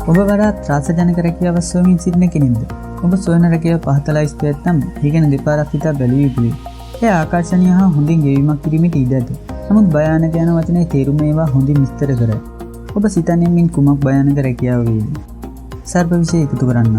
ඔබ වඩා ත්‍රාසජනක රැකියාවක් සොයමින් සිටින කෙනෙක්ද? ඔබ සොයන රැකියාව පහත ලයිස්තුවේ නැත්නම් ඒ ගැන දෙපාරක් විතර බැලුවේ යුතුයි. ඒ ආකර්ෂණීය හා හොඳින් ගෙවීමක් කිරීමට ඉඩ ඇත. නමුත් භයානක යන වචනේ තේරුම ඒවා හොඳින් විස්තර කරයි. ඔබ සිතන්නේ මින් කුමක් භයානක රැකියාව වේද? සර්ප විෂය එකතු කරන්න.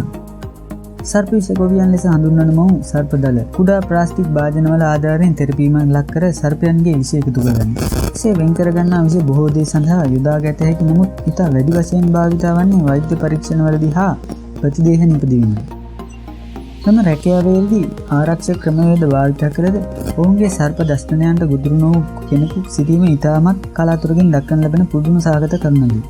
සර්ප විෂ ගොවියන් ලෙස හඳුන්වන මොහු සර්පදල කුඩා ප්ලාස්ටික් භාජනවල ආධාරයෙන් තෙරපීමක් ලක් කර සර්පයන්ගේ විෂ එකතු කරන්නේ. විෂය වෙන් කර ගන්නා විෂ බොහෝ දේ සඳහා යොදා ගැට හැකි නමුත් ඉතා වැඩි වශයෙන් භාවිත වන්නේ වෛද්‍ය පරීක්ෂණවලදී හා ප්‍රතිදේහ නිපදවීමයි. තම රැකියාවේදී ආරක්ෂක ක්‍රමවේද භාවිත කරද ඔවුන්ගේ සර්ප දස්තනයන්ට ගොදුරු නොවූ කෙනෙකු සිටීම ඉතාමත් කලාතුරකින් දක්වන ලැබෙන පුදුම සහගත කරුණකි.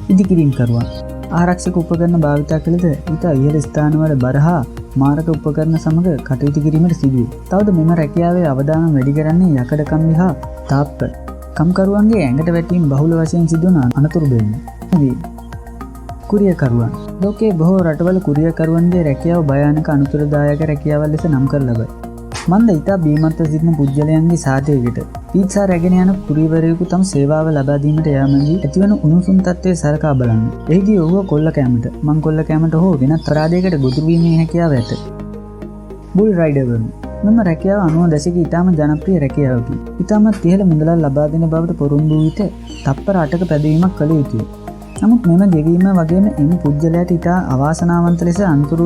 ඉදිකිරීම් කරුවා ආරක්ෂක උපකරණ භාවිත කළද ඉතා ඉහළ ස්ථානවල බර හා මාරක උපකරණ සමග කටයුතු කිරීමට සිදුවේ. තවද මෙම රැකියාවේ අවධානය වැඩි කරන්නේ යකඩ කම්බි හා තාප්ප. කම්කරුවන්ගේ ඇඟට වැටීම් බහුල වශයෙන් සිදුවන අනතුරු බැවිනි. කුරියකරුවන් ලෝකයේ බොහෝ රටවල කුරියකරුවන්ගේ රැකියාව භයානක අනුතරදායක රැකියාවල් ලෙස නම් කර ලබයි. මන්ද ඉතා බීමත්ව සිටින පුද්ගලයන්ගේ සාදයකට පීත්සා රැගෙන යන කුරියවරයෙකු තම සේවාව ලබා දීමට යාමදී ඇතිවන උණුසුම් තත්ත්වය සලකා බලන්න. එහිදී ඔහුව කොල්ල කැමට, මංකොල්ල කැමට හෝ වෙනත් අපරාධයකට ගොදුරු වීමේ හැකියාව ඇත. බුල් රයිඩර්වරුන් මෙම රැකියාව 90 දශකයේ ඉතාම ජනප්‍රිය රැකියාවකි. ඉතාමත් ඉහළ මුදලක් ලබා දෙන බවට පොරොන්දු වූ විට තප්පර 8ක පැදවීමක් කළ යුතුය. නමුත් මෙම ගෙවීම වගේම එම පුද්ගලයාට ඉතා අවාසනාවන්ත ලෙස අනතුරු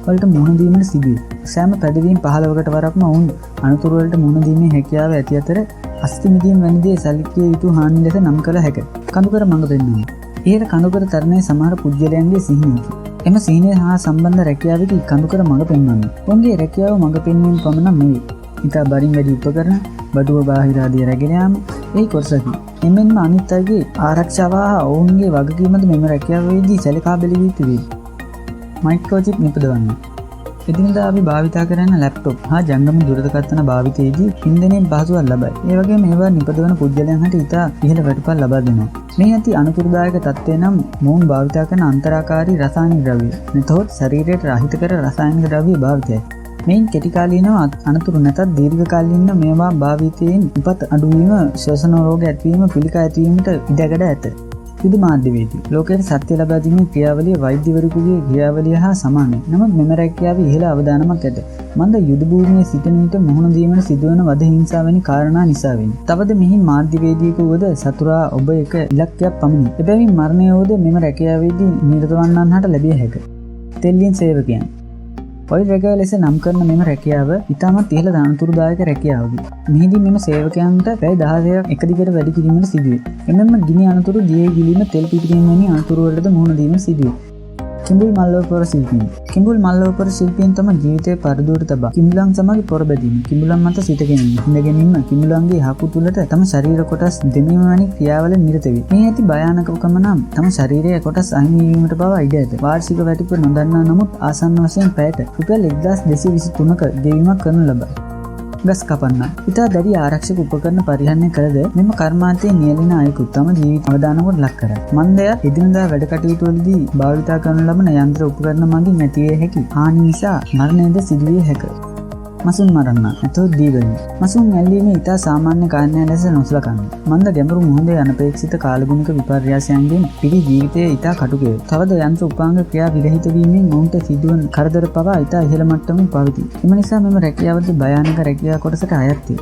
වලට මුහුණ දීමට සිදුවේ. සෑම පැදවීම් 15කට වරක්ම ඔවුන් අනතුරු වලට මුහුණ දීමේ හැකියාව ඇති අතර අස්ථි මිදීම් වැනි දේ සැලකිය යුතු හානි ලෙස නම් කළ හැකිය. කඳුකර මඟ පෙන්වීම. ඉහළ කඳුකර තරණය සමහර පුද්ගලයන්ගේ සිහිනයකි. එම සිහිනය හා සම්බන්ධ රැකියාවකි කඳුකර මඟ පෙන්වන්න. ඔවුන්ගේ රැකියාව මඟ පෙන්වීම පමණක් නෙවෙයි. ඉතා බරින් වැඩි උපකරණ, බඩුව බාහිර ආදී රැගෙන යාම එහි කොටසකි. එමෙන්ම අනිත් අයගේ ආරක්ෂාව හා ඔවුන්ගේ වගකීමද මෙම රැකියාවේදී සැලකා බැලිය යුතු වේ. මයික්‍රෝචිප් නිපදවන්න. එදිනෙදා අපි භාවිතා කරන ලැප්ටොප් හා ජංගම දුරකථන භාවිතයේදී ඉන්ධනයෙන් පහසුවක් ලබයි. ඒ වගේම මේවා නිපදවන පුද්ගලයන් හට ඉතා ඉහළ වැටුපක් ලබා දෙනවා. මේ ඇති අනුතුරුදායක තත්ත්වය නම් මොවුන් භාවිතා කරන අන්තරාකාරී රසායනික ද්‍රව්‍ය. නැතහොත් ශරීරයට රහිත කර රසායනික ද්‍රව්‍ය භාවිතයයි. මෙයින් කෙටිකාලීනව අනතුරු නැතත් දීර්ඝකාලීන මේවා භාවිතයෙන් උපත් අඩුවීම, ශ්වසන රෝග ඇතිවීම, පිළිකා ඇතිවීමට ඉඩකඩ ඇත. යුද මාධ්‍යවේදී ලෝකයේ සත්‍ය ලබා දීමේ ක්‍රියාවලිය වෛද්‍යවරයෙකුගේ ක්‍රියාවලිය හා සමානයි. නමුත් මෙම රැකියාවේ ඉහළ අවදානමක් ඇත. මන්ද යුද භූමියේ සිටින විට මුහුණ දීමට සිදුවන වද හිංසා වැනි කාරණා නිසා වෙනි. තවද මෙහි මාධ්‍යවේදියෙකු වද සතුරා ඔබ එක ඉලක්කයක් පමණි. එබැවින් මරණය වූද මෙම රැකියාවේදී නිරත වන්නන් හට ලැබිය හැකිය. තෙල්ලින් සේවකයන් ඔයිල් රැකියාව ලෙස නම් කරන මෙම රැකියාව ඉතාමත් ඉහළ අනතුරුදායක රැකියාවකි. මෙහිදී මෙම සේවකයන්ට පැය 16ක් එක දිගට වැඩ කිරීමට සිදුවේ. එමෙන්ම ගිනි අනතුරු, දියේ ගිලීම, තෙල් පිපිරීම වැනි අනතුරු වලටද මුහුණ දීම සිදුවේ. කිඹුල් මල්ලවපොර ශිල්පීන්. කිඹුල් මල්ලවපොර ශිල්පීන් තම ජීවිතයේ පරදුවට තබා කිඹුලන් සමග පොර බැදීම, කිඹුලන් මත සිටගෙන ඉඳගෙනීම, කිඹුලන්ගේ යහපු තුලට තම ශරීර කොටස් දෙමීම වැනි ක්‍රියාවල නිරත වේ. මේ ඇති භයානකකම නම් තම ශරීරයේ කොටස් අහිමි වීමට බව ඉඩ ඇත. වාර්ෂික වැටුප නොදන්නා නමුත් ආසන්න වශයෙන් පැයට රුපියල් 1223ක ගෙවීමක් කරනු ලබයි. ගස් කපන්න. ඉතා දැඩි ආරක්ෂක උපකරණ පරිහරණය කළද මෙම කර්මාන්තයේ නියැලෙන අයෙකු තම ජීවිත අවදානමකට ලක් කරයි. මන්දය එදිනදා වැඩ කටයුතු වලදී භාවිතා කරනු ලබන යන්ත්‍ර උපකරණ මගින් ඇතිවිය හැකි හානි නිසා මරණයද සිදුවිය හැකිය. මසුන් මරන්න නැතොත් දීවැනි. මසුන් මැල්ලීම ඉතා සාමාන්‍ය කාරණයක් ලෙස නොසලකන්න. මන්ද ගැඹුරු මුහුදේ අනපේක්ෂිත කාලගුණික විපර්යාසයන්ගෙන් පිරි ජීවිතයේ ඉතා කටුකය. තවද යන්ත්‍ර උපාංග ක්‍රියා විරහිත වීමෙන් ඔවුන්ට සිදුවන කරදර පවා ඉතා ඉහළ මට්ටමින් පවතී. එම නිසා මෙම රැකියාවද භයානක රැකියාව කොටසට අයත් වේ.